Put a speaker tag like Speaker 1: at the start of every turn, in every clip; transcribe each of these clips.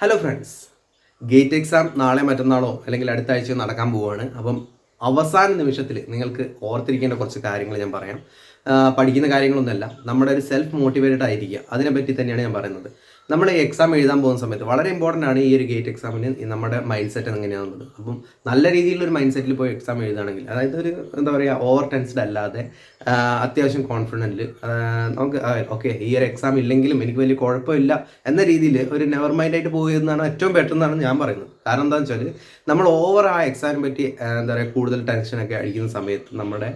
Speaker 1: Hello friends, gate exam നാളെ മറ്റന്നാളോ അല്ലെങ്കിൽ അടുത്ത ആഴ്ചയോ നടക്കാൻ പോവുകയാണ്. അപ്പം അവസാന നിമിഷത്തിൽ നിങ്ങൾക്ക് ഓർത്തിരിക്കേണ്ട കുറച്ച് കാര്യങ്ങൾ ഞാൻ പറയാം. പഠിക്കുന്ന കാര്യങ്ങളൊന്നുമല്ല, നമ്മുടെ ഒരു സെൽഫ് മോട്ടിവേറ്റഡ് ആയിരിക്കുക, അതിനെപ്പറ്റി തന്നെയാണ് ഞാൻ പറയുന്നത്. നമ്മൾ ഈ എക്സാം എഴുതാൻ പോകുന്ന സമയത്ത് വളരെ ഇമ്പോർട്ടൻ്റ് ആണ് ഈ ഒരു ഗേറ്റ് എക്സാമിന് നമ്മുടെ മൈൻഡ് സെറ്റ് എങ്ങനെയാണെന്നുള്ളത്. അപ്പം നല്ല രീതിയിലൊരു മൈൻഡ് സെറ്റിൽ പോയി എക്സാം എഴുതുകയാണെങ്കിൽ, അതായത് ഒരു എന്താ പറയുക, ഓവർ ടെൻസ്ഡ് അല്ലാതെ അത്യാവശ്യം കോൺഫിഡൻറ്റിൽ നമുക്ക് ഓക്കെ ഈ ഒരു എക്സാം ഇല്ലെങ്കിലും എനിക്ക് വലിയ കുഴപ്പമില്ല എന്ന രീതിയിൽ ഒരു നെവർ മൈൻഡായിട്ട് പോകുന്നതാണ് ഏറ്റവും ബെറ്റർ എന്നാണ് ഞാൻ പറയുന്നത്. കാരണം എന്താണെന്ന് വെച്ചാൽ നമ്മൾ ഓവർ ആ എക്സാമിനെ പറ്റി എന്താ പറയുക കൂടുതൽ ടെൻഷനൊക്കെ അടിക്കുന്ന സമയത്ത് നമ്മുടെ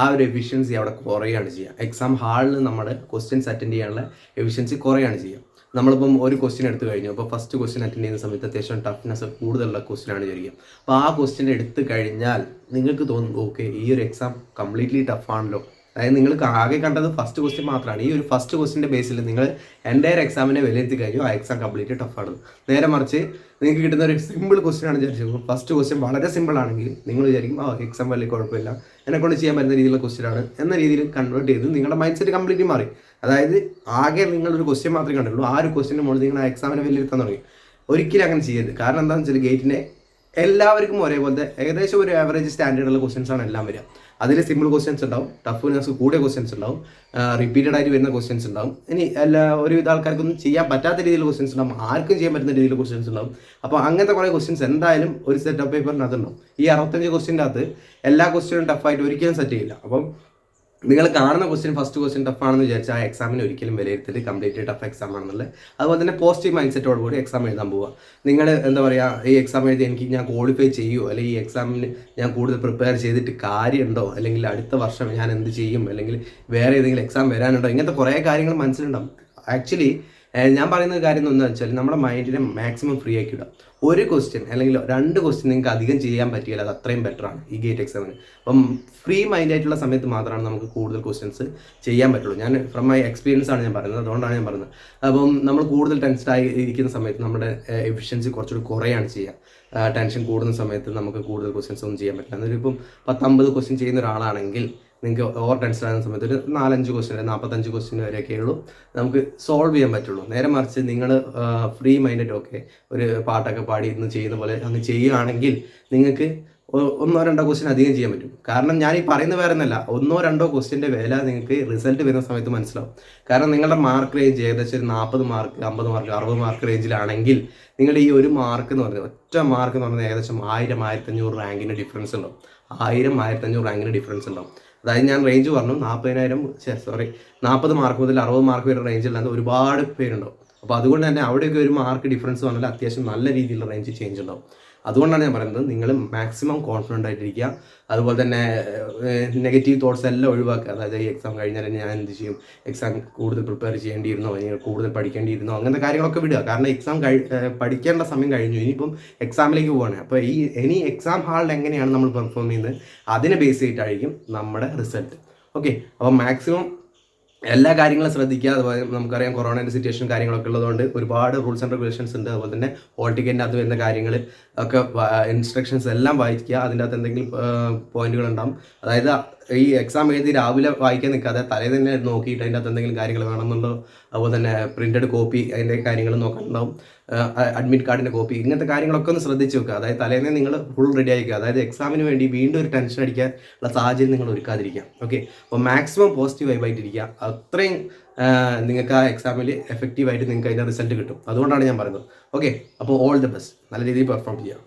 Speaker 1: ആ ഒരു എഫിഷ്യൻസി അവിടെ കുറയുകയാണ് ചെയ്യുക. എക്സാം ഹാളിൽ നമ്മുടെ ക്വസ്റ്റ്യൻസ് അറ്റൻഡ് ചെയ്യാനുള്ള എഫിഷ്യൻസി കുറയുകയാണ് ചെയ്യുക. നമ്മളിപ്പം ഒരു ക്വസ്റ്റ്യൻ എടുത്തു കഴിഞ്ഞു, അപ്പോൾ ഫസ്റ്റ് ക്വസ്റ്റ്യൻ അറ്റൻഡ് ചെയ്യുന്ന സമയത്ത് അത്യാവശ്യം ടഫ്നെസ് കൂടുതലുള്ള ക്വസ്റ്റ്യൻ ആണ് വിചാരിക്കുക. അപ്പോൾ ആ ക്വസ്റ്റ്യൻ എടുത്തു കഴിഞ്ഞാൽ നിങ്ങൾക്ക് തോന്നും ഓക്കെ ഈ ഒരു എക്സാം കംപ്ലീറ്റ്ലി ടഫാണല്ലോ. അതായത് നിങ്ങൾക്ക് ആകെ കണ്ടത് ഫസ്റ്റ് ക്വസ്റ്റ്യൻ മാത്രമാണ്. ഈ ഒരു ഫസ്റ്റ് ക്വസ്റ്റ്യൻ്റെ ബേസിൽ നിങ്ങൾ എൻ്റയർ എക്സാമിനെ വിലയിരുത്തി കഴിഞ്ഞു ആ എക്സാം കംപ്ലീറ്റ് ടഫാണ്. നേരെ മറിച്ച് നിങ്ങൾക്ക് കിട്ടുന്ന ഒരു സിമ്പിൾ ക്വസ്റ്റ്യൻ ആണ് വിചാരിച്ചു. ഫസ്റ്റ് ക്വസ്റ്റ്യൻ വളരെ സിമ്പിൾ ആണെങ്കിൽ നിങ്ങൾ വിചാരിക്കും എക്സാം വലിയ കുഴപ്പമില്ല, എന്നെക്കൊണ്ട് ചെയ്യാൻ പറ്റുന്ന രീതിയിലുള്ള ക്വസ്റ്റ്യൻ ആണ് എന്ന രീതിയിൽ കൺവേർട്ട് ചെയ്ത് നിങ്ങളുടെ മൈൻഡ് സെറ്റ് കംപ്ലീറ്റ്ലി മാറി. അതായത് ആകെ നിങ്ങളൊരു ക്വസ്റ്റ്യൻ മാത്രമേ കണ്ടുള്ളൂ, ആ ഒരു ക്വസ്റ്റ്യൻ്റെ മുകളിൽ നിങ്ങൾ ആ എക്സാമിനെ വിലയിരുത്താൻ തുടങ്ങി. ഒരിക്കലും അങ്ങനെ ചെയ്യരുത്. കാരണം എന്താണെന്ന് വെച്ചാൽ ഗേറ്റിനെ എല്ലാവർക്കും ഒരേപോലത്തെ ഏകദേശം ഒരു ആവറേജ് സ്റ്റാൻഡേർഡുള്ള ക്വസ്റ്റ്യൻസ് ആണ് എല്ലാം വരിക. അതിൽ സിമ്പിൾ ക്വസ്റ്റ്യൻസ് ഉണ്ടാവും, ടഫ്നെസ് കൂടിയ ക്വസ്റ്റ്യൻസ് ഉണ്ടാവും, റിപ്പീറ്റഡ് ആയിട്ട് വരുന്ന ക്വസ്റ്റ്യൻസ് ഉണ്ടാവും. ഇനി ഒരുവിധ ആൾക്കാർക്കൊന്നും ചെയ്യാൻ പറ്റാത്ത രീതിയിലുള്ള ക്വസ്റ്റ്യൻസ് ഉണ്ടാവും, ആർക്കും ചെയ്യാൻ പറ്റുന്ന രീതിയിലുള്ള ക്വസ്റ്റ്യൻസ് ഉണ്ടാവും. അപ്പോൾ അങ്ങനത്തെ കുറേ ക്വസ്റ്റ്യൻസ് എന്തായാലും ഒരു സെറ്റ് ഓഫ് പേപ്പറിനകത്ത് ഉണ്ടാവും. ഈ 65 ക്വസ്റ്റ്യൻ്റെ അകത്ത് എല്ലാ ക്വസ്റ്റ്യനും ടഫായിട്ട് ഒരിക്കലും സെറ്റ് ചെയ്യില്ല. അപ്പം നിങ്ങൾ കാണുന്ന ക്വസ്റ്റ്യൻ ഫസ്റ്റ് ക്വസ്റ്റ്യൻ ടഫ് ആണെന്ന് വിചാരിച്ചാൽ ആ എക്സാമിന് ഒരിക്കലും വിലയിരുത്തൽ കംപ്ലീറ്റ് ടഫ് എക്സാം ആണെന്നുള്ളത്. അതുപോലെ തന്നെ പോസിറ്റീവ് മൈൻഡ് സെറ്റോടുകൂടി എക്സാം എഴുതാൻ പോവുക. നിങ്ങൾ എന്താ പറയുക, ഈ എക്സാം എഴുതി ഞാൻ ക്വാളിഫൈ ചെയ്യുമോ, അല്ലെങ്കിൽ ഈ എക്സാമിന് ഞാൻ കൂടുതൽ പ്രിപ്പയർ ചെയ്തിട്ട് കാര്യമുണ്ടോ, അല്ലെങ്കിൽ അടുത്ത വർഷം ഞാൻ എന്ത് ചെയ്യും, അല്ലെങ്കിൽ വേറെ ഏതെങ്കിലും എക്സാം വരാനുണ്ടോ, ഇങ്ങനത്തെ കുറേ കാര്യങ്ങൾ മനസ്സിലുണ്ടാവും. ആക്ച്വലി ഞാൻ പറയുന്ന കാര്യം എന്താണെന്ന് വെച്ചാൽ നമ്മുടെ മൈൻഡിനെ മാക്സിമം ഫ്രീ ആക്കി ഇടാം. ഒരു ക്വസ്റ്റ്യൻ അല്ലെങ്കിൽ 2 ക്വസ്റ്റ്യൻ നിങ്ങൾക്ക് അധികം ചെയ്യാൻ പറ്റിയാൽ അത് അത്രയും ബെറ്ററാണ് ഈ ഗേറ്റ് എക്സാമിന്. അപ്പം ഫ്രീ മൈൻഡ് ആയിട്ടുള്ള സമയത്ത് മാത്രമാണ് നമുക്ക് കൂടുതൽ ക്വസ്റ്റ്യൻസ് ചെയ്യാൻ പറ്റുള്ളൂ. ഞാൻ ഫ്രം മൈ എക്സ്പീരിയൻസ് ആണ് ഞാൻ പറയുന്നത്, അതുകൊണ്ടാണ് ഞാൻ പറയുന്നത്. അപ്പം നമ്മൾ കൂടുതൽ ടെൻസ്ഡായി ഇരിക്കുന്ന സമയത്ത് നമ്മുടെ എഫിഷ്യൻസി കുറച്ചുകൂടി കുറയാണ് ചെയ്യുക. ടെൻഷൻ കൂടുന്ന സമയത്ത് നമുക്ക് കൂടുതൽ ക്വസ്റ്റ്യൻസ് ഒന്നും ചെയ്യാൻ പറ്റില്ല. എന്നൊരു ഇപ്പം 10-50 ക്വസ്റ്റ്യൻ ചെയ്യുന്ന ഒരാളാണെങ്കിൽ നിങ്ങൾക്ക് ഓവർ ടെൻഷൻ ആകുന്ന സമയത്ത് ഒരു 4-5 ക്വസ്റ്റ്യൻ 45 ക്വസ്റ്റ്യൻ വരെയൊക്കെ ഉള്ളൂ നമുക്ക് സോൾവ് ചെയ്യാൻ പറ്റുള്ളൂ. നേരെ മറിച്ച് നിങ്ങൾ ഫ്രീ മൈൻഡായിട്ട് ഓക്കെ ഒരു പാട്ടൊക്കെ പാടി ഇന്ന് ചെയ്യുന്ന പോലെ അങ്ങ് ചെയ്യുകയാണെങ്കിൽ നിങ്ങൾക്ക് 1-2 ക്വസ്റ്റ്യൻ അധികം ചെയ്യാൻ പറ്റും. കാരണം ഞാൻ ഈ പറയുന്ന വേറെ ഒന്നല്ല, 1-2 ക്വസ്റ്റ്യൻ്റെ വില നിങ്ങൾക്ക് റിസൾട്ട് വരുന്ന സമയത്ത് മനസ്സിലാവും. കാരണം നിങ്ങളുടെ മാർക്ക് റേഞ്ച് ഏകദേശം ഒരു 40 മാർക്ക് 50 മാർക്ക് 60 മാർക്ക് റേഞ്ചിലാണെങ്കിൽ നിങ്ങളുടെ ഈ ഒരു മാർക്ക് എന്ന് പറഞ്ഞാൽ ഒറ്റ മാർക്ക് എന്ന് പറഞ്ഞാൽ ഏകദേശം 1000-1500 റാങ്കിന് ഡിഫറൻസ് ഉണ്ടാവും. 1000-1500 റാങ്കിന് ഡിഫറൻസ് ഉണ്ടാവും. അതായത് ഞാൻ റേഞ്ച് പറഞ്ഞു 40 മാർക്ക് മുതൽ 60 മാർക്ക് വരെ റേഞ്ചില്ലാതെ ഒരുപാട് പേരുണ്ടാവും. അപ്പോൾ അതുകൊണ്ട് തന്നെ അവിടെയൊക്കെ ഒരു മാർക്ക് ഡിഫറൻസ് പറഞ്ഞാൽ അത്യാവശ്യം നല്ല രീതിയിലുള്ള റേഞ്ച് ചേഞ്ച് ഉണ്ടാവും. അതുകൊണ്ടാണ് ഞാൻ പറയുന്നത് നിങ്ങൾ മാക്സിമം കോൺഫിഡൻ്റ് ആയിട്ടിരിക്കുക. അതുപോലെ തന്നെ നെഗറ്റീവ് തോട്ട്സ് എല്ലാം ഒഴിവാക്കുക. അതായത് ഈ എക്സാം കഴിഞ്ഞാൽ ഞാൻ എന്ത് ചെയ്യും, എക്സാം കൂടുതൽ പ്രിപ്പയർ ചെയ്യേണ്ടിയിരുന്നോ, അല്ലെങ്കിൽ കൂടുതൽ പഠിക്കേണ്ടിയിരുന്നോ, അങ്ങനത്തെ കാര്യങ്ങളൊക്കെ വിടുക. കാരണം എക്സാം പഠിക്കേണ്ട സമയം കഴിഞ്ഞു, ഇനിയിപ്പം എക്സാമിലേക്ക് പോവുകയാണ്. അപ്പോൾ ഇനി എക്സാം ഹാളിൽ എങ്ങനെയാണ് നമ്മൾ പെർഫോം ചെയ്യുന്നത് അതിനെ ബേസ് ചെയ്തിട്ടായിരിക്കും നമ്മുടെ റിസൾട്ട്. ഓക്കെ, അപ്പോൾ മാക്സിമം എല്ലാ കാര്യങ്ങളും ശ്രദ്ധിക്കുക. അതുപോലെ നമുക്കറിയാം കൊറോണയുടെ സിറ്റുവേഷൻ കാര്യങ്ങളൊക്കെ ഉള്ളതുകൊണ്ട് ഒരുപാട് റൂൾസ് ആൻഡ് റെഗുലേഷൻസ് ഉണ്ട്. അതുപോലെ തന്നെ ഹോൾ ടിക്കറ്റിൻ്റെ അകത്ത് വരുന്ന കാര്യങ്ങൾ ഒക്കെ ഇൻസ്ട്രക്ഷൻസ് എല്ലാം വായിക്കുക. അതിൻ്റെ അകത്ത് എന്തെങ്കിലും പോയിന്റുകൾ ഉണ്ടാകും. അതായത് ഈ എക്സാം എഴുതി രാവിലെ വായിക്കാൻ നിൽക്കാതെ തലേ തന്നെ നോക്കിയിട്ട് അതിൻ്റെ അകത്ത് എന്തെങ്കിലും കാര്യങ്ങൾ വേണമെന്നുണ്ടോ, അതുപോലെ തന്നെ പ്രിൻറ്റഡ് കോപ്പി അതിൻ്റെ കാര്യങ്ങൾ നോക്കാനുണ്ടാവും, അഡ്മിറ്റ് കാർഡിൻ്റെ കോപ്പി, ഇങ്ങനത്തെ കാര്യങ്ങളൊക്കെ ഒന്ന് ശ്രദ്ധിച്ച് വെക്കുക. അതായത് തലേന്നെ നിങ്ങൾ ഫുൾ റെഡി ആയിരിക്കുക. അതായത് എക്സാമിന് വേണ്ടി വീണ്ടും ഒരു ടെൻഷൻ അടിക്കാനുള്ള സാഹചര്യം നിങ്ങൾ ഒരുക്കാതിരിക്കുക. ഓക്കെ, അപ്പോൾ മാക്സിമം പോസിറ്റീവ് വൈബായിട്ടിരിക്കുക. അത്രയും നിങ്ങൾക്ക് ആ എക്സാമിൽ എഫക്റ്റീവായിട്ട് നിങ്ങൾക്ക് അതിൻ്റെ റിസൾട്ട് കിട്ടും. അതുകൊണ്ടാണ് ഞാൻ പറയുന്നത്. ഓക്കെ, അപ്പോൾ ഓൾ ദി ബെസ്റ്റ്, നല്ല രീതിയിൽ പെർഫോം ചെയ്യുക.